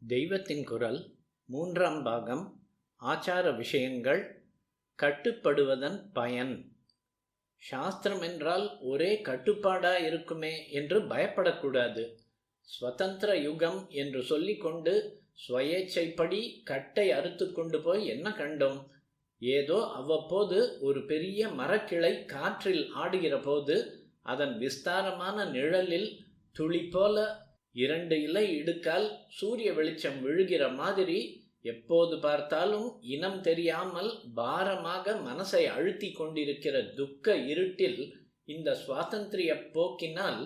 தெய்வத்தின் குரல் மூன்றாம் பாகம். ஆச்சார விஷயங்கள். கட்டுப்படுவதன் பயன். சாஸ்திரம் என்றால் ஒரே கட்டுப்பாடா இருக்குமே என்று பயப்படக்கூடாது. ஸ்வதந்திர யுகம் என்று சொல்லிக்கொண்டு சுயேச்சைப்படி கட்டை அறுத்து கொண்டு போய் என்ன கண்டோம்? ஏதோ அவ்வப்போது ஒரு பெரிய மரக்கிளை காற்றில் ஆடுகிற போது அதன் விஸ்தாரமான நிழலில் துளி போல 2 இலை இடுக்கால் சூரிய வெளிச்சம் விழுகிற மாதிரி எப்போது பார்த்தாலும் இனம் தெரியாமல் பாரமாக மனசை அழுத்தி கொண்டிருக்கிற துக்க இருட்டில் இந்த சுவாதந்திரிய போக்கினால்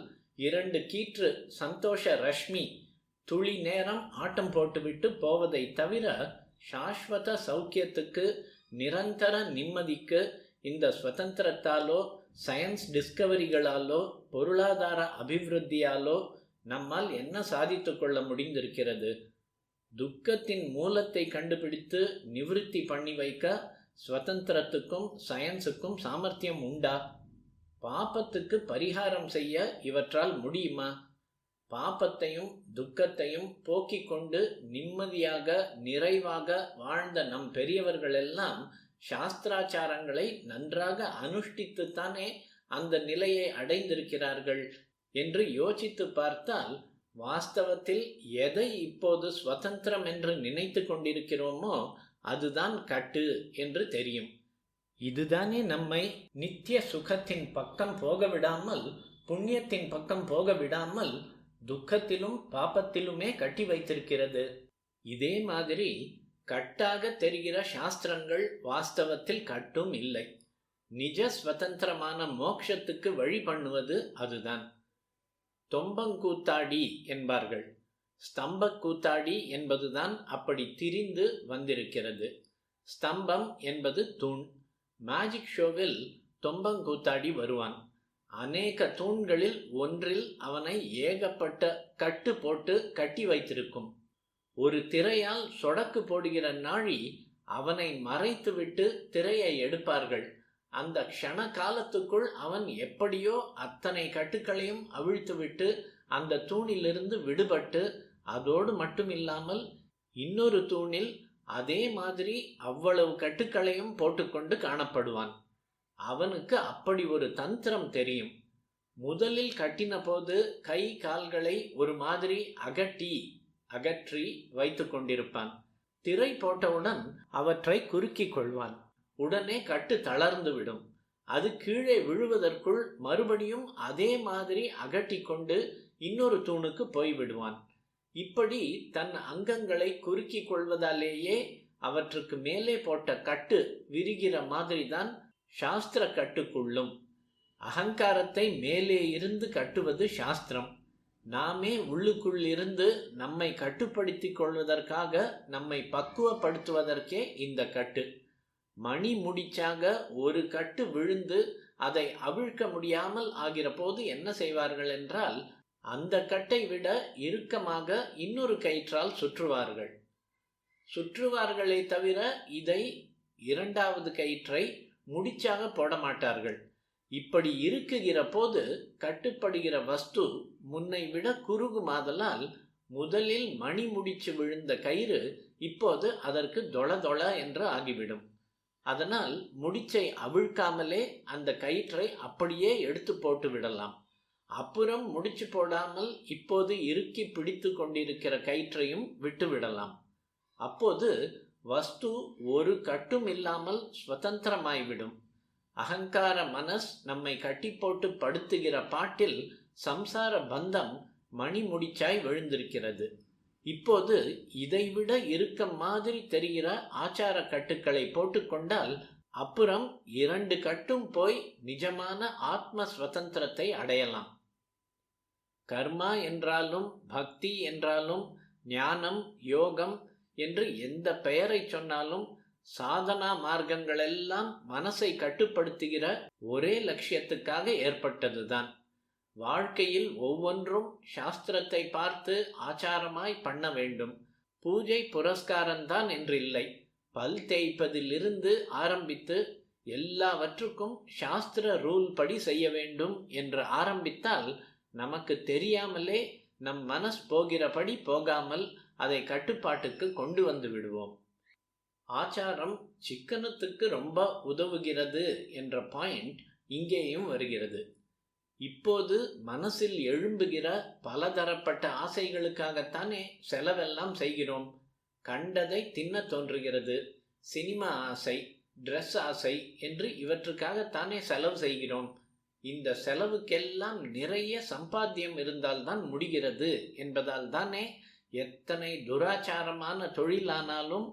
2 கீற்று சந்தோஷ ரஷ்மி துளி நேரம் ஆட்டம் போட்டுவிட்டு போவதை தவிர சாஸ்வத சௌக்கியத்துக்கு, நிரந்தர நிம்மதிக்கு இந்த சுதந்திரத்தாலோ சயின்ஸ் டிஸ்கவரிகளாலோ பொருளாதார அபிவிருத்தியாலோ நம்மால் என்ன சாதித்து கொள்ள முடிந்திருக்கிறது? துக்கத்தின் மூலத்தை கண்டுபிடித்து நிவிருத்தி பண்ணி வைக்க சுதந்திரத்துக்கும் சயின்ஸுக்கும் சாமர்த்தியம் உண்டா? பாபத்துக்கு பரிகாரம் செய்ய இவற்றால் முடியுமா? பாபத்தையும் துக்கத்தையும் போக்கிக் கொண்டு நிம்மதியாக நிறைவாக வாழ்ந்த நம் பெரியவர்களெல்லாம் சாஸ்திராச்சாரங்களை நன்றாக அனுஷ்டித்துத்தானே அந்த நிலையை அடைந்திருக்கிறார்கள் என்று யோசித்து பார்த்தால் வாஸ்தவத்தில் எதை இப்போது சுதந்திரம் என்று நினைத்து கொண்டிருக்கிறோமோ அதுதான் கட்டு என்று தெரியும். இதுதானே நம்மை நித்திய சுகத்தின் பக்கம் போக விடாமல், புண்ணியத்தின் பக்கம் போக விடாமல் துக்கத்திலும் பாபத்திலுமே கட்டி வைத்திருக்கிறது. இதே மாதிரி கட்டாக தெரிகிற சாஸ்திரங்கள் வாஸ்தவத்தில் கட்டும் இல்லை. நிஜ சுதந்திரமான மோட்சத்துக்கு வழி பண்ணுவது அதுதான். தொம்பங்கூத்தாடி என்பார்கள். ஸ்தம்ப கூத்தாடி என்பதுதான் அப்படி திரிந்து வந்திருக்கிறது. ஸ்தம்பம் என்பது தூண். மேஜிக் ஷோவில் தொம்பங்கூத்தாடி வருவான். அநேக தூண்களில் ஒன்றில் அவனை ஏகப்பட்ட கட்டு போட்டு கட்டி வைத்திருக்கும். ஒரு திரையால் சொடக்கு போடுகிற நாழி அவனை மறைத்துவிட்டு திரையை எடுப்பார்கள். அந்த க்ஷண காலத்துக்குள் அவன் எப்படியோ அத்தனை கட்டுக்களையும் அவிழ்த்துவிட்டு அந்த தூணிலிருந்து விடுபட்டு, அதோடு மட்டுமில்லாமல் இன்னொரு தூணில் அதே மாதிரி அவ்வளவு கட்டுக்களையும் போட்டுக்கொண்டு காணப்படுவான். அவனுக்கு அப்படி ஒரு தந்திரம் தெரியும். முதலில் கட்டின போது கை கால்களை ஒரு மாதிரி அகற்றி வைத்து கொண்டிருப்பான். திரை போட்டவுடன் அவற்றை குறுக்கிக் கொள்வான். உடனே கட்டு தளர்ந்து விடும். அது கீழே விழுவதற்குள் மறுபடியும் அதே மாதிரி அகட்டி கொண்டு இன்னொரு தூணுக்கு போய்விடுவான். இப்படி தன் அங்கங்களை குறுக்கிக் கொள்வதாலேயே அவற்றுக்கு மேலே போட்ட கட்டு விரிகிற மாதிரிதான் சாஸ்திர கட்டுக்குள்ளும். அகங்காரத்தை மேலே இருந்து கட்டுவது சாஸ்திரம். நாமே உள்ளுக்குள் இருந்து நம்மை கட்டுப்படுத்தி கொள்வதற்காக நம்மை பக்குவப்படுத்துவதற்கே இந்த கட்டு. மணி முடிச்சாக ஒரு கட்டு விழுந்து அதை அவிழ்க்க முடியாமல் ஆகிற போது என்ன செய்வார்கள் என்றால், அந்த கட்டை விட இறுக்கமாக இன்னொரு கயிற்றால் சுற்றுவார்களே தவிர இதை 2வது கயிற்றை முடிச்சாக போட மாட்டார்கள். இப்படி இருக்குகிற போது கட்டுப்படுகிற வஸ்து முன்னை விட குறுகுமாதலால் முதலில் மணி முடிச்சு விழுந்த கயிறு இப்போது அதற்கு தொள என்று ஆகிவிடும். அதனால் முடிச்சை அவிழ்க்காமலே அந்த கயிற்றை அப்படியே எடுத்து போட்டு விடலாம். அப்புறம் முடிச்சு போடாமல் இப்போது இறுக்கி பிடித்து கொண்டிருக்கிற கயிற்றையும் விட்டு விடலாம். அப்போது வஸ்து ஒரு கட்டும் இல்லாமல் சுதந்திரமாய்விடும். அகங்கார மனஸ் நம்மை கட்டி போட்டு படுத்துகிற பாட்டில் சம்சார பந்தம் மணி முடிச்சாய் விழுந்திருக்கிறது. இப்போது இதைவிட இருக்க மாதிரி தெரிகிற ஆச்சார கட்டுக்களை போட்டுக்கொண்டால் அப்புறம் 2 கட்டும் போய் நிஜமான ஆத்ம சுதந்திரத்தை அடையலாம். கர்மா என்றாலும் பக்தி என்றாலும் ஞானம் யோகம் என்று எந்த பெயரை சொன்னாலும் சாதனா மார்க்கங்களெல்லாம் மனசை கட்டுப்படுத்துகிற ஒரே லட்சியத்துக்காக ஏற்பட்டதுதான். வாழ்க்கையில் ஒவ்வொன்றும் சாஸ்திரத்தை பார்த்து ஆச்சாரமாய் பண்ண வேண்டும். பூஜை புரஸ்காரம்தான் என்றில்லை. பல் தேய்ப்பதிலிருந்து ஆரம்பித்து எல்லாவற்றுக்கும் சாஸ்திர ரூல் படி செய்ய வேண்டும் என்று ஆரம்பித்தால் நமக்கு தெரியாமலே நம் மனஸ் போகிறபடி போகாமல் அதை கட்டுப்பாட்டுக்கு கொண்டு வந்து விடுவோம். ஆச்சாரம் சிக்கனத்துக்கு ரொம்ப உதவுகிறது என்ற பாயிண்ட் இங்கேயும் வருகிறது. இப்போது மனசில் எழும்புகிற பலதரப்பட்ட ஆசைகளுக்காகத்தானே செலவெல்லாம் செய்கிறோம். கண்டதை தின்ன தோன்றுகிறது, சினிமா ஆசை, ட்ரெஸ் ஆசை என்று இவற்றுக்காகத்தானே செலவு செய்கிறோம். இந்த செலவுக்கெல்லாம் நிறைய சம்பாத்தியம் இருந்தால்தான் முடிகிறது என்பதால் தானே எத்தனை துராச்சாரமான தொழிலானாலும்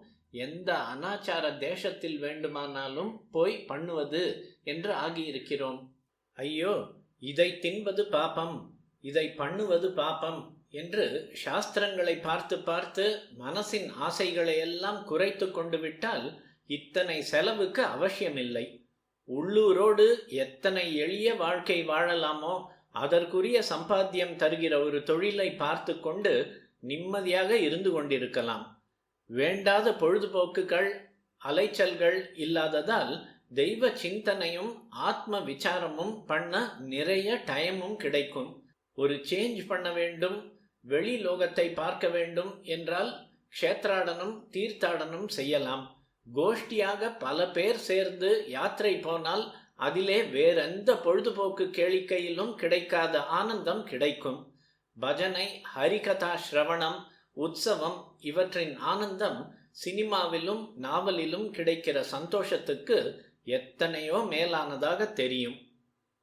எந்த அனாச்சார தேசத்தில் வேண்டுமானாலும் போய் பண்ணுவது என்று ஆகியிருக்கிறோம். ஐயோ, இதை தின்பது பாபம், இதை பண்ணுவது பாபம் என்று சாஸ்திரங்களை பார்த்து பார்த்து மனசின் ஆசைகளை எல்லாம் குறைத்து கொண்டு விட்டால் இத்தனை செலவுக்கு அவசியமில்லை. உள்ளூரோடு எத்தனை எளிய வாழ்க்கை வாழலாமோ அதற்குரிய சம்பாத்தியம் தருகிற ஒரு தொழிலை பார்த்து கொண்டு நிம்மதியாக இருந்து கொண்டிருக்கலாம். வேண்டாத பொழுதுபோக்குகள், அலைச்சல்கள் இல்லாததால் தெய்வ சிந்தனையும் ஆத்ம விசாரமும் பண்ண நிறைய டைமும் கிடைக்கும். ஒரு சேஞ்ச் பண்ண வேண்டும், வெளி லோகத்தை பார்க்க வேண்டும் என்றால் க்ஷேத்ராடனம், தீர்த்தாடனம் செய்யலாம். கோஷ்டியாக பல பேர் சேர்ந்து யாத்திரை போனால் அதிலே வேறெந்த பொழுதுபோக்கு கேளிக்கையிலும் கிடைக்காத ஆனந்தம் கிடைக்கும். பஜனை, ஹரிகதா ஸ்ரவணம், உற்சவம் இவற்றின் ஆனந்தம் சினிமாவிலும் நாவலிலும் கிடைக்கிற சந்தோஷத்துக்கு எத்தனையோ மேலானதாக தெரியும்.